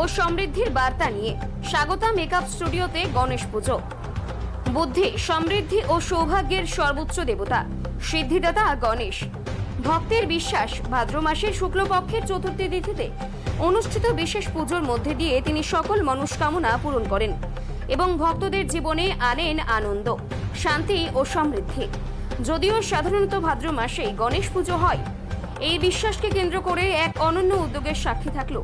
ও সমৃদ্ধির বার্তা নিয়ে স্বাগতা মেকআপ স্টুডিওতে গণেশ পুজো। বুদ্ধি, সমৃদ্ধি ও সৌভাগ্যের সর্বোচ্চ দেবতা সিদ্ধিদাতা গণেশ। ভক্তের বিশ্বাস, ভাদ্র মাসের শুক্লপক্ষের চতুর্থী তিথিতে অনুষ্ঠিত বিশেষ পুজোর মধ্যে দিয়ে তিনি সকল মনস্কামনা পূরণ করেন এবং ভক্তদের জীবনে আনেন আনন্দ, শান্তি ও সমৃদ্ধি। যদিও সাধারণত ভাদ্র মাসেই গণেশ পুজো হয়, এই বিশ্বাসকে কেন্দ্র করে এক অনন্য উদ্যোগের সাক্ষী থাকলো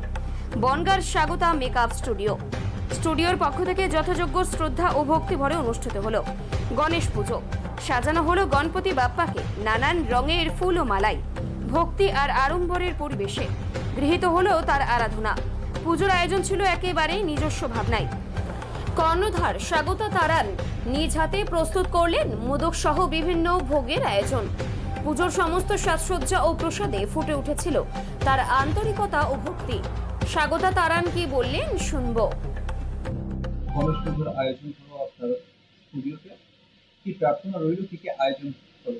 বনগাঁর স্বাগতা মেকআপ স্টুডিও। স্টুডিওর পক্ষ থেকে যথাযোগ্য শ্রদ্ধা ও ভক্তি ভরে অনুষ্ঠিত হলো গণেশ পুজো। সাজানো হলো গণপতি বাপ্পাকে নানান রঙের ফুল ও মালায়। ভক্তি আর আড়ম্বরের পরিবেশে গৃহীত হলো তার আরাধনা। পুজোর আয়োজন ছিল একেবারে নিজস্ব ভাবনায়। কর্ণধার স্বাগতা তারান নিজ হাতে প্রস্তুত করলেন মোদক সহ বিভিন্ন ভোগের আয়োজন। পুজোর সমস্ত সাজসজ্জা ও প্রসাদে ফুটে উঠেছিল তার আন্তরিকতা ও ভক্তি। স্বাগতা তারান কি বললেন শুনবো। গণেশ পুজোর আয়োজন হলো আপনার স্টুডিওতে, কি প্রার্থনা রইল, কি কি আয়োজন হলো?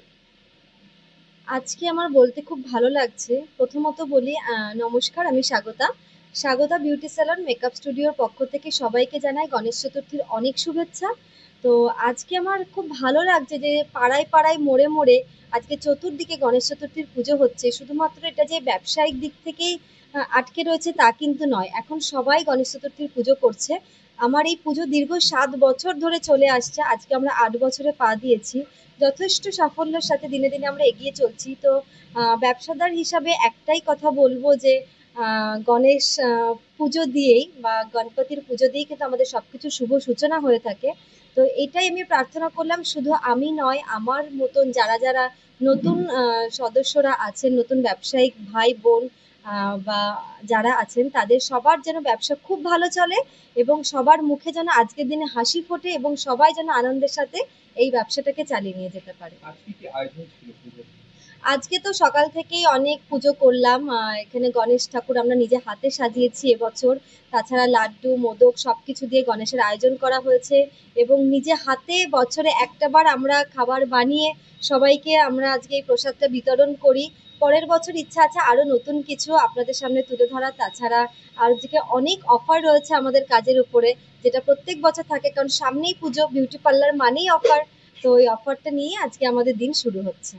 আজকে আমার বলতে খুব ভালো লাগছে। প্রথমত বলি নমস্কার, আমি স্বাগতা বিউটি স্যালন মেকআপ স্টুডিওর পক্ষ থেকে সবাইকে জানাই গণেশ চতুর্থীর অনেক শুভেচ্ছা। তো আজকে আমার খুব ভালো লাগছে যে পাড়ায় পাড়ায় মোড়ে মোড়ে আজকে চতুর্দিকে গণেশ চতুর্থীর পুজো হচ্ছে। শুধুমাত্র এটা যে ব্যবসায়িক দিক থেকেই আটকে রয়েছে তা কিন্তু নয়, এখন সবাই গণেশ চতুর্থীর পুজো করছে। আমার এই পুজো দীর্ঘ 7 বছর ধরে চলে আসছে, আজকে আমরা 8 বছরে পা দিয়েছি। যথেষ্ট সাফল্যের সাথে দিনে দিনে আমরা এগিয়ে চলছি। তো ব্যবসাদার হিসাবে একটাই কথা বলবো যে গণেশ পুজো দিয়েই বা গণপতির পুজো দিয়েই কিন্তু আমাদের সবকিছু শুভ সূচনা হয়ে থাকে। তো এটাই আমি প্রার্থনা করলাম, শুধু আমি নয়, আমার মতন যারা যারা নতুন সদস্যরা আছেন, নতুন ব্যবসায়িক ভাই বোন বা যারা আছেন, তাদের সবার যেন ব্যবসা খুব ভালো চলে এবং সবার মুখে যেন আজকের দিনে হাসি ফোটে এবং সবাই যেন আনন্দের সাথে এই ব্যবসাটাকে চালিয়ে নিয়ে যেতে পারে। আজকে কি আয়োজন ছিল পুজোর? আজকে তো সকাল থেকেই অনেক পুজো করলাম। এখানে গণেশ ঠাকুর আমরা নিজে হাতে সাজিয়েছি এবছর। তাছাড়া লাড্ডু, মোদক সবকিছু দিয়ে গণেশের আয়োজন করা হয়েছে এবং নিজে হাতে বছরে একটাবার আমরা খাবার বানিয়ে সবাইকে আমরা আজকে এই প্রসাদটা বিতরণ করি। পরের বছর ইচ্ছা আছে আরো নতুন কিছু আপনাদের সামনে তুলে ধরা। তাছাড়া আর আজকে অনেক অফার রয়েছে আমাদের কাজের উপরে, যেটা প্রত্যেক বছর থাকে, কারণ সামনেই পুজো, বিউটি পার্লার মানেই অফার। তো ওই অফারটা নিয়ে আজকে আমাদের দিন শুরু হচ্ছে।